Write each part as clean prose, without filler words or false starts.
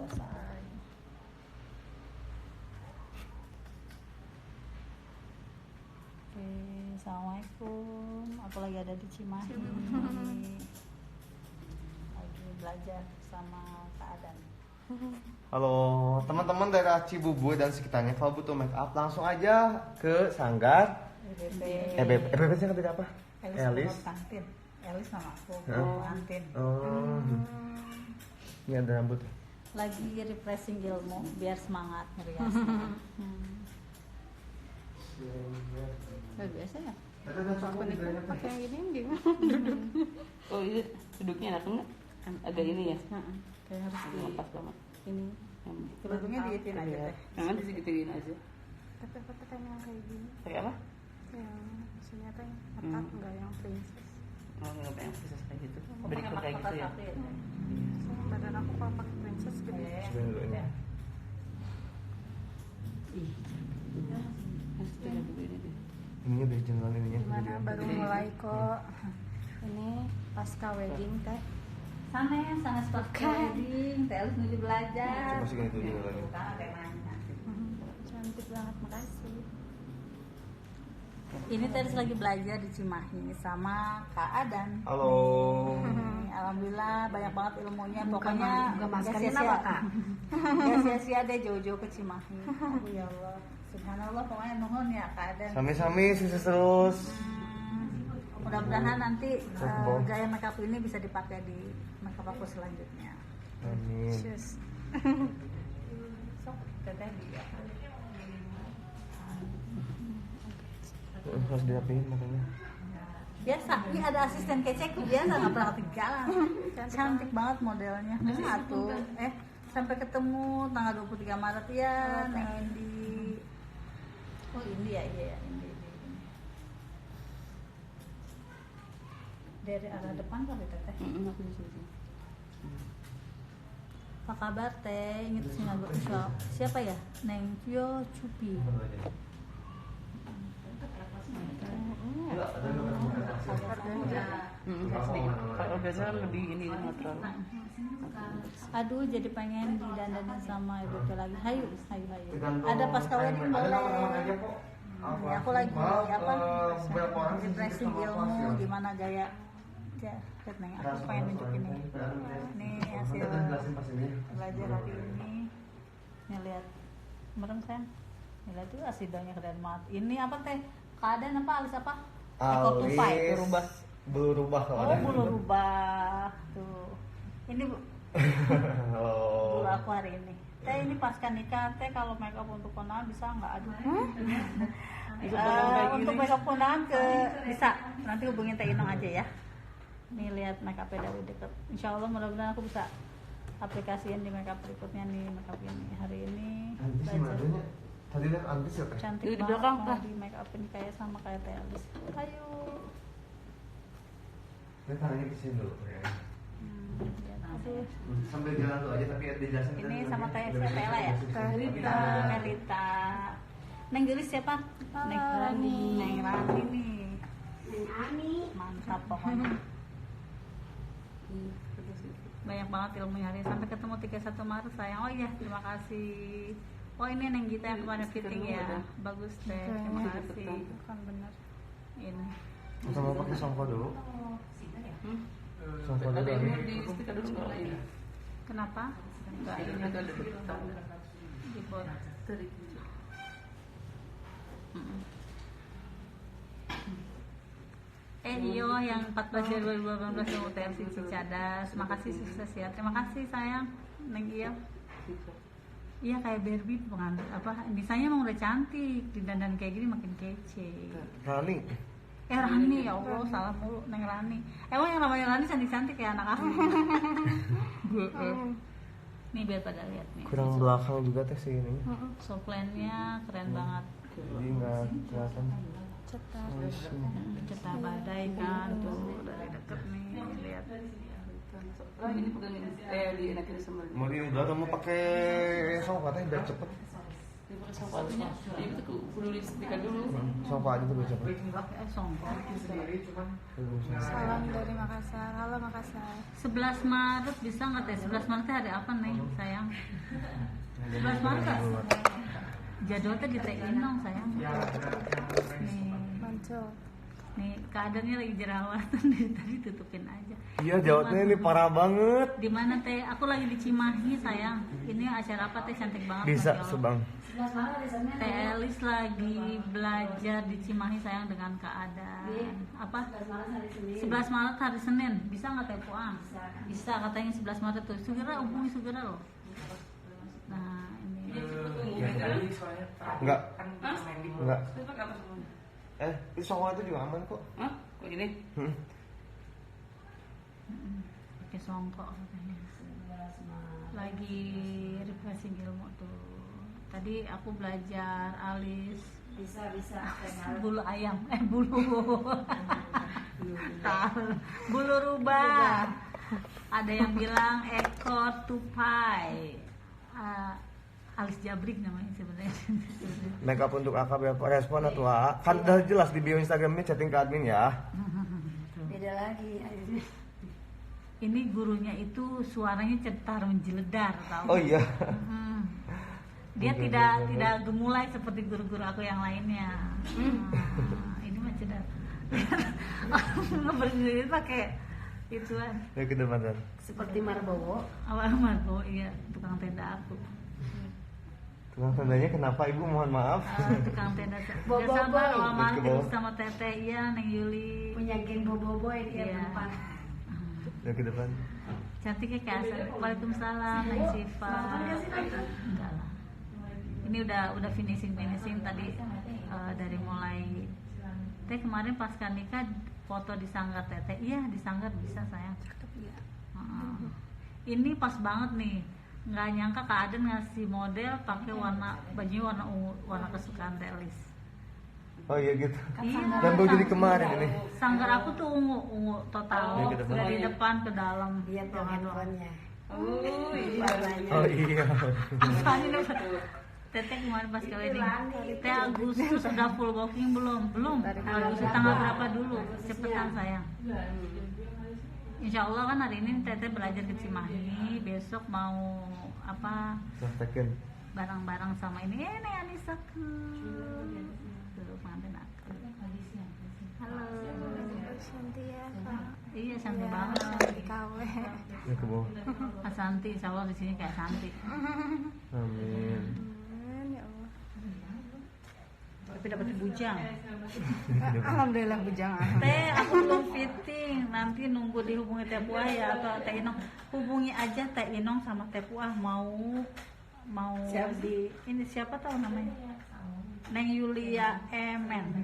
selesai. Oke, assalamualaikum. Aku lagi ada di Cimahi. Lagi belajar sama Kak Adan. Halo teman-teman daerah Cibubur dan sekitarnya, kalau butuh make up langsung aja ke Sanggar EBP sih beda apa? Elis Kantin. Elis sama aku, Kantin. Oh. Ini ada rambut. Lagi refreshing ilmu biar semangat ngerias. Biasa ya? Pakai yang gini gimana? Oh ini duduknya enak enggak? Agak ini ya? Kayak harus Pas banget. ini. Kerudungnya diitin aja teh. Jangan disegituin aja. Tapi aku pakai yang kayak gini, Pakai apa? yang maksudnya teh ketat, enggak yang princess. Oh nggak pengen princess kayak gitu. Berikut kayak gitu ya. Soalnya badan aku kalau pakai princess gede. Sebenarnya dulu ini. Ininya dari jenderal ininya. Gimana baru mulai kok. Ini pasca wedding teh. Sana pasca wedding, teh harus menuju belajar. Masukin itu juga lagi. Bukan ada yang nanya. Cantik banget, makasih. Ini Teris lagi belajar di Cimahi sama Kak Adan. Halo. Alhamdulillah banyak banget ilmunya. Buka Pokoknya maskernya nggak apa, Kak? Gak sia-sia deh jauh-jauh ke Cimahi. Oh ya Allah, subhanallah, pokoknya nuhun ya Kak Adan. Sami-sami sukses terus. Mudah-mudahan nanti gaya makeup ini bisa dipakai di makeup aku selanjutnya. Amin. Cheers. Sok teteh dia. Harus dirapiin makanya. Biasa, ini ada asisten keceku biasa nggak pernah ketinggalan. Cantik banget modelnya. Satu, sampai ketemu tanggal 23 Maret ya, Neng Indi. Oh Indi ya, iya ya Indi. Dari arah depan kali teteh. Aku di sini. Apa kabar teh? Ingat siapa ya? Neng Tio Cupi. Kalau biasa kan lebih ini netral. Aduh, jadi pengen didandanin sama ibu lagi. Hayu. Ada pasca wedding boleh. Aku lagi refreshing ilmu gimana gaya. Ya, lihat Neng, aku pengen nunjukin ini hasil belajar hari ini. Nih lihat, merem sayang. Nih lihat tuh asidanya keren banget. Ini apa teh? Keadaan apa alis apa? Alis berubah kalau ada. Belum rubah tuh. Ini Halo. bulu aku hari ini. Teh ini pasca nikah teh kalau make up untuk kondangan bisa nggak? Aduh. Untuk make up kondangan bisa. Nanti hubungin Teh Inong aja ya. Nih lihat make up dari dekat. Insya Allah mudah-mudahan aku bisa aplikasiin di make up berikutnya nih make up ini hari ini. Antis tadi lihat Antis ya Teh? Cantik Di banget belakang, mau Kak. di make up ini kayak sama kayak Teh Alis. Ayo. Ini tangannya kesini dulu ya. Lihat. Aduh. Sambil jalan dulu aja tapi dijelasin. Ini sama kayak siapa ya? Melita. Neng Gelis siapa? Neng Rani. Neng Rani nih. Neng Ani. Mantap pokoknya. Banyak banget ilmunya hari ini. Sampai ketemu 31 Maret sayang. Oh iya, terima kasih. Oh ini Neng Gita yang kemarin fitting ya. Bagus deh. Terima kasih. Bukan benar. Ini. Kita mau pakai songko dulu. Songko dulu. Ada yang di stiker dulu kalau ini. Kenapa? Enggak ini Ada dekat. di bot. Dio yang 14 Januari 2018 yang UTMC Cicadas. Makasih sukses ya. Terima kasih sayang. Neng Iya. Iya kayak Barbie pengantin apa? Misalnya emang udah cantik, didandan kayak gini makin kece. Rani. Rani ya Allah, salah mulu Neng Rani. Emang yang namanya Rani cantik-cantik ya anak aku. Nih biar pada lihat nih. Kurang belakang juga Teh sih ini. Soplennya keren banget. Jadi nggak kelihatan. Cetar. Cetar badai kan tuh dari deket nih lihat. Ini pegang ini. Dienakin sama. Mau di udah mau pakai songko Teh biar cepet. Soalnya itu tuh kudu disetrika dulu. Sofa aja tuh coba. Pakai songkok. Salam dari Makassar. Halo Makassar. 11 Maret bisa nggak teh? 11 Maret hari apa nih sayang? 11 Maret kan? Jadwalnya di Teh Inong sayang. Nih, Mancul. nih keadaannya lagi jerawatan tadi tutupin aja. Iya, jawabnya ini parah banget. Di mana teh? Aku lagi di Cimahi sayang. Ini acara apa teh? Cantik banget. Bisa, Masya Allah. Subang. Teh Elis lagi belajar di Cimahi sayang dengan keadaan apa? 11 Maret hari Senin. Bisa nggak teh Puang? Bisa katanya 11 Maret tuh. Segera hubungi segera loh. Nah ini. Enggak. Hah? Enggak. Itu pakai apa semua? Itu sofa itu juga aman kok. Hah? Kok gini? Pakai songkok katanya. Lagi refreshing ilmu tuh. Tadi aku belajar alis Bisa bulu ayam, bulu rubah. Ada yang bilang ekor tupai. Alis jabrik namanya sebenarnya. Make up untuk AKB respon atau kan udah jelas di bio Instagramnya, chatting ke admin ya. beda lagi. Ini gurunya itu suaranya cetar menjeledar, tahu? Oh iya. Dia tidak gemulai seperti guru-guru aku yang lainnya. Ini mah cetar. Berdiri pakai ituan. Ya ke depan kan. Seperti Marbowo. Awal Marco, iya tukang tenda aku. Tukang tendanya kenapa Ibu, mohon maaf. Tukang tenda. Bobo Ya sabar, boy. awal Marco Ke bawah. sama Teteh, iya Neng Yuli. Punya geng boboiboy dia Iya. berempat. Ya ke depan. Cantiknya kayak asal. Waalaikumsalam, Neng Siva. Enggak lah. Ini udah finishing tadi dari mulai Teh kemarin pasca nikah foto di sanggar Teteh. Iya, di sanggar bisa sayang. Ini pas banget nih. Nggak nyangka Kak Aden ngasih model pakai bajunya warna ungu, warna kesukaan Teh Elis. Oh iya gitu. Iya. Dan baju di kemarin ini. Sanggar aku tuh ungu total. Ya, ke depan. Dari depan ke dalam. Lihat dong handphonenya. Oh iya. Warnanya. Oh iya. Apaan ini? Teteh kemarin pas ke wedding. Teh Agustus sudah full booking belum? Belum. Agustus tanggal berapa dulu? Cepetan sayang. Insya Allah kan hari ini Teteh belajar ke Cimahi. Besok mau apa? Praktekin. Barang-barang sama ini. Nih Anissa tuh pengantin aku. Halo. Santi ya Kak. Iya cantik banget. Santi KW. Ya ke bawah. Kak Santi, insya Allah di sini kayak Santi. Amin. Ya Allah. Tapi dapat bujang. Alhamdulillah bujang. Teh, aku belum fitting. Nanti nunggu dihubungi Teh Puah ya atau Teh Inong. Hubungi aja Teh Inong sama Teh Puah mau Siapa? di ini siapa tahu namanya? Neng Yulia Emen.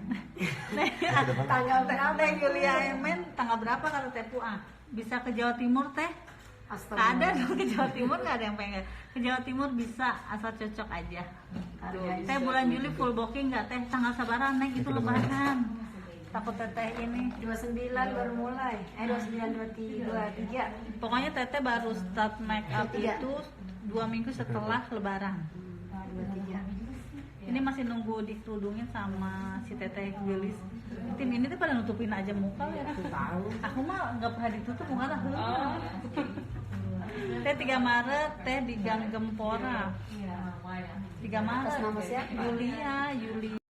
Tanggal berapa? Neng Yulia Emen tanggal berapa kata Teh Puah? Bisa ke Jawa Timur Teh? Astaga. Ada dong ke Jawa Timur, nggak ada yang pengen ke Jawa Timur, bisa asal cocok aja. Teh bulan Juli full booking nggak Teh? Tanggal sabaran Neng itu lebaran. Takut Teteh ini 29 baru mulai. 29 23. pokoknya Teteh baru start make up itu 2 minggu setelah lebaran. 23. Ini masih nunggu dikerudungin sama si Teteh Wilis. Tim ini tuh pada nutupin aja muka ya. Aku mah nggak pernah ditutup muka lah. Teh 3 Maret Teh di Gang Gempora. 3 Maret. Atas nama siapa? Yuli.